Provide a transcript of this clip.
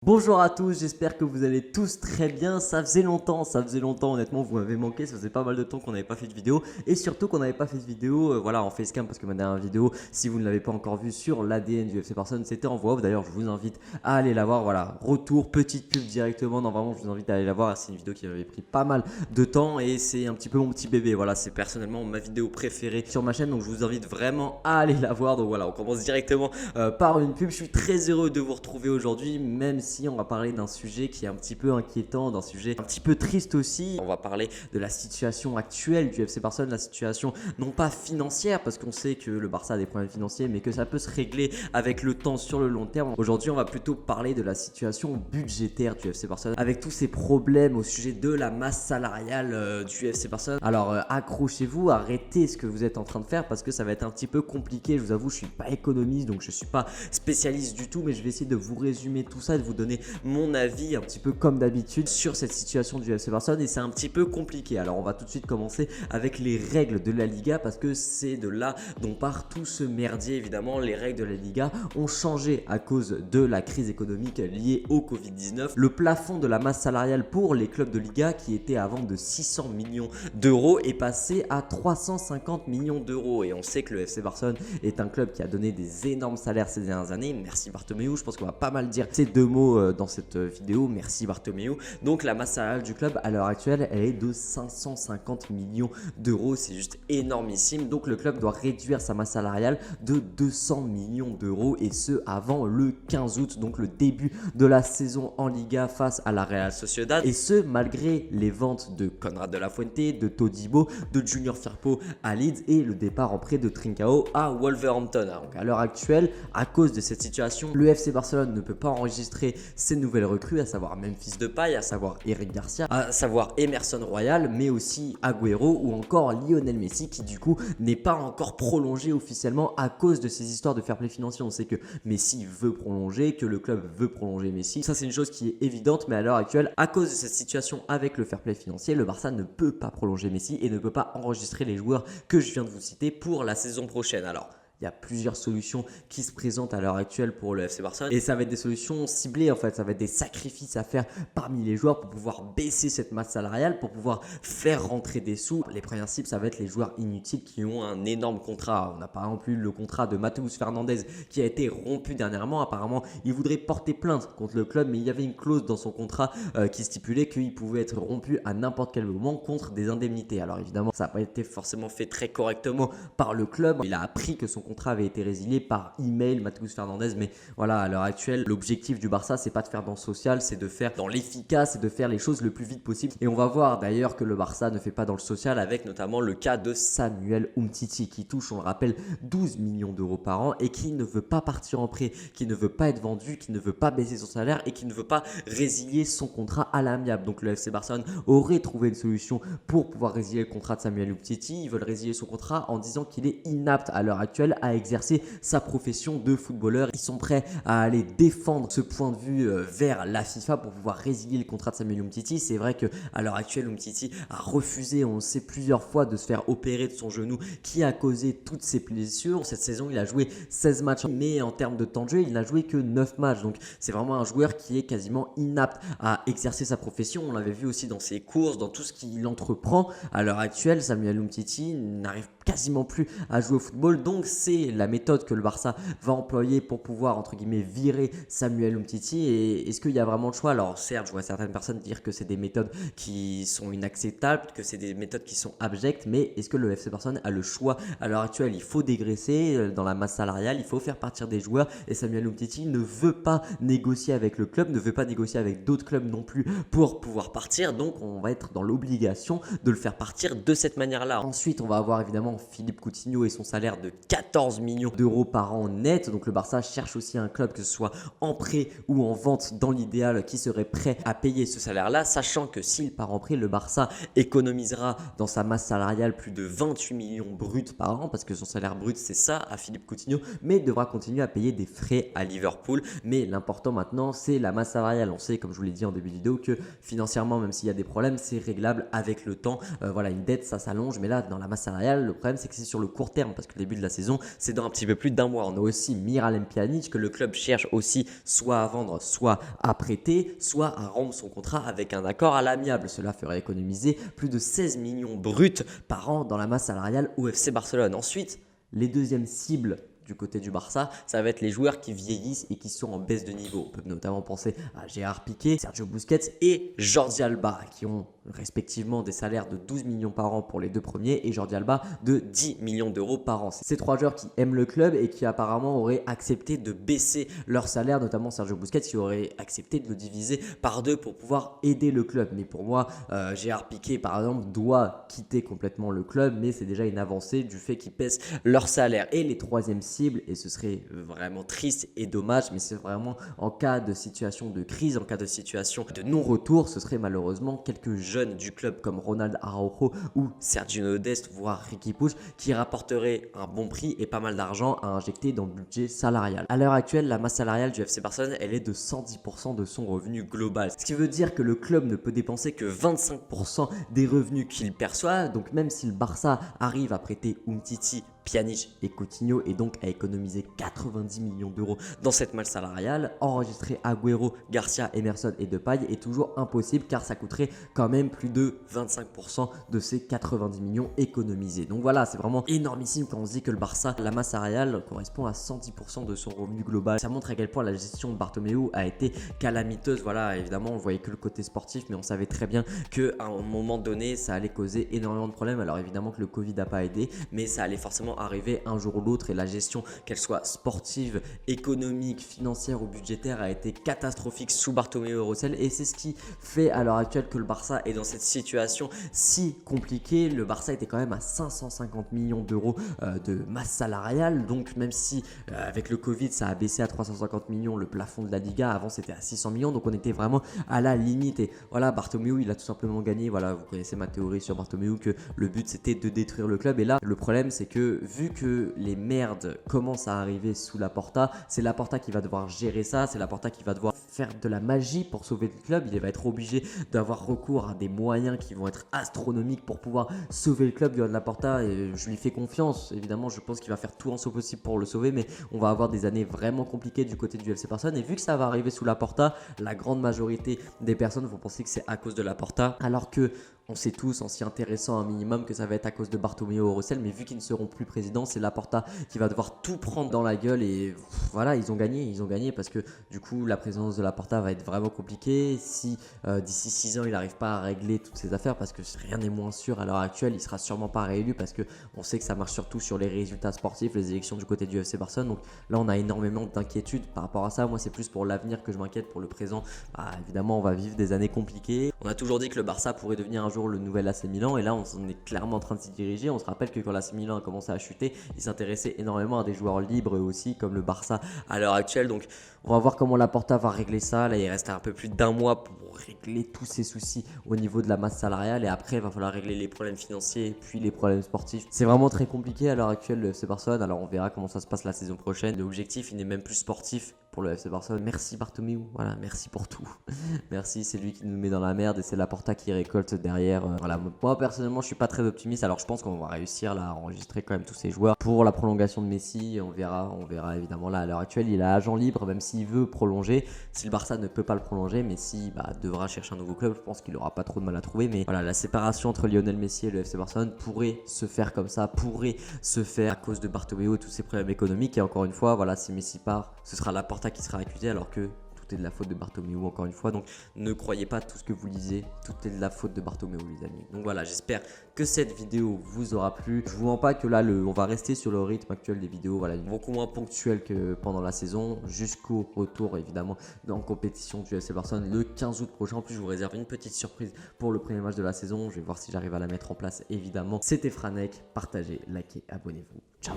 Bonjour à tous, j'espère que vous allez tous très bien. Ça faisait longtemps honnêtement, vous m'avez manqué, ça faisait pas mal de temps qu'on n'avait pas fait de vidéo et surtout qu'on n'avait pas fait de vidéo voilà, en facecam parce que ma dernière vidéo, si vous ne l'avez pas encore vue sur l'ADN du FC Barcelone, c'était en voix off. D'ailleurs, je vous invite à aller la voir. Voilà, retour, petite pub directement. Non, vraiment, je vous invite à aller la voir. C'est une vidéo qui m'avait pris pas mal de temps et c'est un petit peu mon petit bébé. Voilà, c'est personnellement ma vidéo préférée sur ma chaîne, donc je vous invite vraiment à aller la voir. Donc voilà, on commence directement par une pub. Je suis très heureux de vous retrouver aujourd'hui, même si on va parler d'un sujet qui est un petit peu inquiétant, d'un sujet un petit peu triste aussi. On va parler de la situation actuelle du FC Barcelone, la situation non pas financière, parce qu'on sait que le Barça a des problèmes financiers, mais que ça peut se régler avec le temps sur le long terme. Aujourd'hui, on va plutôt parler de la situation budgétaire du FC Barcelone, avec tous ces problèmes au sujet de la masse salariale du FC Barcelone. Alors accrochez-vous, arrêtez ce que vous êtes en train de faire, parce que ça va être un petit peu compliqué. Je vous avoue, je suis pas économiste, donc je suis pas spécialiste du tout, mais je vais essayer de vous résumer tout ça et de vous donner mon avis un petit peu comme d'habitude sur cette situation du FC Barcelone, et c'est un petit peu compliqué. Alors on va tout de suite commencer avec les règles de la Liga, parce que c'est de là dont part tout ce merdier. Évidemment, les règles de la Liga ont changé à cause de la crise économique liée au Covid-19. Le plafond de la masse salariale pour les clubs de Liga, qui était avant de 600 millions d'euros, est passé à 350 millions d'euros, et on sait que le FC Barcelone est un club qui a donné des énormes salaires ces dernières années. Merci Bartomeu, je pense qu'on va pas mal dire ces deux mots dans cette vidéo. Merci Bartomeu. Donc la masse salariale du club à l'heure actuelle, elle est de 550 millions d'euros. C'est juste énormissime. Donc le club doit réduire sa masse salariale de 200 millions d'euros, et ce avant le 15 août, donc le début de la saison en Liga face à la Real Sociedad, et ce malgré les ventes de Konrad de la Fuente, de Todibo, de Junior Firpo à Leeds et le départ en prêt de Trincao à Wolverhampton. Donc à l'heure actuelle, à cause de cette situation, le FC Barcelone ne peut pas enregistrer ses nouvelles recrues, à savoir Memphis Depay, à savoir Eric Garcia, à savoir Emerson Royal, mais aussi Agüero ou encore Lionel Messi, qui du coup n'est pas encore prolongé officiellement à cause de ces histoires de fair play financier. On sait que Messi veut prolonger, que le club veut prolonger Messi. Ça, c'est une chose qui est évidente, mais à l'heure actuelle, à cause de cette situation avec le fair play financier, le Barça ne peut pas prolonger Messi et ne peut pas enregistrer les joueurs que je viens de vous citer pour la saison prochaine. Alors, il y a plusieurs solutions qui se présentent à l'heure actuelle pour le FC Barcelone, et ça va être des solutions ciblées en fait. Ça va être des sacrifices à faire parmi les joueurs pour pouvoir baisser cette masse salariale, pour pouvoir faire rentrer des sous. Les principes, ça va être les joueurs inutiles qui ont un énorme contrat. On a par exemple eu le contrat de Mateus Fernandez qui a été rompu dernièrement. Apparemment, il voudrait porter plainte contre le club, mais il y avait une clause dans son contrat qui stipulait qu'il pouvait être rompu à n'importe quel moment contre des indemnités. Alors évidemment, ça n'a pas été forcément fait très correctement par le club. Il a appris que son contrat avait été résilié par email, Mateus Fernandez, mais voilà, à l'heure actuelle, l'objectif du Barça, c'est pas de faire dans le social, c'est de faire dans l'efficace et de faire les choses le plus vite possible. Et on va voir d'ailleurs que le Barça ne fait pas dans le social, avec notamment le cas de Samuel Umtiti, qui touche, on le rappelle, 12 millions d'euros par an et qui ne veut pas partir en prêt, qui ne veut pas être vendu, qui ne veut pas baisser son salaire et qui ne veut pas résilier son contrat à l'amiable. Donc le FC Barcelone aurait trouvé une solution pour pouvoir résilier le contrat de Samuel Umtiti. Ils veulent résilier son contrat en disant qu'il est inapte à l'heure actuelle à exercer sa profession de footballeur. Ils sont prêts à aller défendre ce point de vue vers la FIFA pour pouvoir résilier le contrat de Samuel Umtiti. C'est vrai que à l'heure actuelle, Umtiti a refusé, on le sait, plusieurs fois de se faire opérer de son genou qui a causé toutes ces blessures. Cette saison, il a joué 16 matchs, mais en termes de temps de jeu, il n'a joué que 9 matchs. Donc c'est vraiment un joueur qui est quasiment inapte à exercer sa profession. On l'avait vu aussi dans ses courses, dans tout ce qu'il entreprend. À l'heure actuelle, Samuel Umtiti n'arrive quasiment plus à jouer au football. Donc c'est la méthode que le Barça va employer pour pouvoir entre guillemets virer Samuel Umtiti. Et est-ce qu'il y a vraiment le choix? Alors certes, je vois certaines personnes dire que c'est des méthodes qui sont inacceptables, que c'est des méthodes qui sont abjectes, mais est-ce que le FC Barcelone a le choix? À l'heure actuelle, il faut dégraisser dans la masse salariale, il faut faire partir des joueurs, et Samuel Umtiti ne veut pas négocier avec le club, ne veut pas négocier avec d'autres clubs non plus pour pouvoir partir. Donc on va être dans l'obligation de le faire partir de cette manière-là. Ensuite, on va avoir évidemment Philippe Coutinho et son salaire de 14 millions d'euros par an net. Donc le Barça cherche aussi un club, que ce soit en prêt ou en vente dans l'idéal, qui serait prêt à payer ce salaire-là, sachant que s'il part en prêt, le Barça économisera dans sa masse salariale plus de 28 millions bruts par an, parce que son salaire brut c'est ça à Philippe Coutinho, mais devra continuer à payer des frais à Liverpool. Mais l'important maintenant, c'est la masse salariale. On sait, comme je vous l'ai dit en début de vidéo, que financièrement, même s'il y a des problèmes, c'est réglable avec le temps. Voilà, une dette, ça s'allonge, mais là, dans la masse salariale, le problème, c'est que c'est sur le court terme parce que le début de la saison, c'est dans un petit peu plus d'un mois. On a aussi Miralem Pjanic que le club cherche aussi soit à vendre, soit à prêter, soit à rompre son contrat avec un accord à l'amiable. Cela ferait économiser plus de 16 millions bruts par an dans la masse salariale au FC Barcelone. Ensuite, les deuxièmes cibles du côté du Barça, ça va être les joueurs qui vieillissent et qui sont en baisse de niveau. On peut notamment penser à Gérard Piqué, Sergio Busquets et Jordi Alba qui ont respectivement des salaires de 12 millions par an pour les deux premiers et Jordi Alba de 10 millions d'euros par an. Ces trois joueurs qui aiment le club et qui apparemment auraient accepté de baisser leur salaire, notamment Sergio Busquets qui aurait accepté de le diviser par deux pour pouvoir aider le club. Mais pour moi, Gérard Piqué par exemple doit quitter complètement le club, mais c'est déjà une avancée du fait qu'ils baissent leur salaire. Et les troisièmes cibles, et ce serait vraiment triste et dommage, mais c'est vraiment en cas de situation de crise, en cas de situation de non-retour, ce serait malheureusement quelques jeunes du club comme Ronald Araujo ou Sergio Dest, voire Riqui Puig, qui rapporteraient un bon prix et pas mal d'argent à injecter dans le budget salarial. À l'heure actuelle, la masse salariale du FC Barcelone, elle est de 110% de son revenu global. Ce qui veut dire que le club ne peut dépenser que 25% des revenus qu'il perçoit. Donc même si le Barça arrive à prêter Umtiti, Pjanic et Coutinho et donc à économiser 90 millions d'euros dans cette masse salariale, enregistrer Agüero, Garcia, Emerson et Depay est toujours impossible car ça coûterait quand même plus de 25% de ces 90 millions économisés. Donc voilà, c'est vraiment énormissime quand on se dit que le Barça, la masse salariale correspond à 110% de son revenu global. Ça montre à quel point la gestion de Bartomeu a été calamiteuse. Voilà, évidemment, on voyait que le côté sportif, mais on savait très bien qu'à un moment donné, ça allait causer énormément de problèmes. Alors évidemment que le Covid n'a pas aidé, mais ça allait forcément arriver un jour ou l'autre et la gestion, qu'elle soit sportive, économique, financière ou budgétaire, a été catastrophique sous Bartomeu Rossell et c'est ce qui fait à l'heure actuelle que le Barça est dans cette situation si compliquée. Le Barça était quand même à 550 millions d'euros de masse salariale, donc même si avec le Covid ça a baissé à 350 millions le plafond de la Liga, avant c'était à 600 millions, donc on était vraiment à la limite. Et voilà, Bartomeu il a tout simplement gagné. Voilà, vous connaissez ma théorie sur Bartomeu, que le but c'était de détruire le club. Et là le problème c'est que vu que les merdes commencent à arriver sous Laporta, c'est Laporta qui va devoir gérer ça, c'est Laporta qui va devoir faire de la magie pour sauver le club. Il va être obligé d'avoir recours à des moyens qui vont être astronomiques pour pouvoir sauver le club. Joan Laporta, et je lui fais confiance, évidemment je pense qu'il va faire tout en son possible pour le sauver, mais on va avoir des années vraiment compliquées du côté du FC Barcelone. Et vu que ça va arriver sous Laporta, la grande majorité des personnes vont penser que c'est à cause de Laporta, alors que on sait tous, en s'y intéressant un minimum, que ça va être à cause de Bartomeu Rossell, mais vu qu'ils ne seront plus présidents, c'est Laporta qui va devoir tout prendre dans la gueule. Et voilà, ils ont gagné parce que du coup la présidence de Laporta va être vraiment compliquée. Si d'ici 6 ans il n'arrive pas à régler toutes ces affaires, parce que rien n'est moins sûr à l'heure actuelle, il sera sûrement pas réélu parce que on sait que ça marche surtout sur les résultats sportifs, les élections du côté du FC Barcelone. Donc là on a énormément d'inquiétudes par rapport à ça. Moi c'est plus pour l'avenir que je m'inquiète. Pour le présent, évidemment on va vivre des années compliquées. On a toujours dit que le Barça pourrait devenir un jour le nouvel AC Milan et là on est clairement en train de s'y diriger. On se rappelle que quand l'AC Milan a commencé à chuter, il s'intéressait énormément à des joueurs libres aussi comme le Barça à l'heure actuelle. Donc on va voir comment Laporta va régler ça. Là il reste un peu plus d'un mois pour régler tous ces soucis au niveau de la masse salariale et après il va falloir régler les problèmes financiers puis les problèmes sportifs. C'est vraiment très compliqué à l'heure actuelle le FC Barcelone. Alors on verra comment ça se passe la saison prochaine. L'objectif il n'est même plus sportif pour le FC Barcelone. Merci Bartomeu, voilà, merci pour tout. Merci, c'est lui qui nous met dans la merde et c'est Laporta qui récolte derrière. Voilà, moi personnellement je suis pas très optimiste. Alors je pense qu'on va réussir là à enregistrer quand même tous ces joueurs pour la prolongation de Messi. On verra évidemment. Là à l'heure actuelle il a agent libre, même s'il veut prolonger. Si le Barça ne peut pas le prolonger, Messi devra chercher un nouveau club. Je pense qu'il aura pas trop de mal à trouver, mais voilà, la séparation entre Lionel Messi et le FC Barcelone pourrait se faire comme ça, pourrait se faire à cause de Bartomeu et tous ces problèmes économiques. Et encore une fois, voilà, si Messi part, ce sera Laporta qui sera accusé, alors que tout est de la faute de Bartomeu encore une fois. Donc ne croyez pas tout ce que vous lisez, tout est de la faute de Bartomeu les amis. Donc voilà, j'espère que cette vidéo vous aura plu. Je vous mens pas que là on va rester sur le rythme actuel des vidéos, voilà, beaucoup moins ponctuel que pendant la saison, jusqu'au retour évidemment en compétition du FC Barcelone le 15 août prochain. En plus je vous réserve une petite surprise pour le premier match de la saison. Je vais voir si j'arrive à la mettre en place évidemment. C'était Franek, partagez, likez, abonnez-vous. Ciao.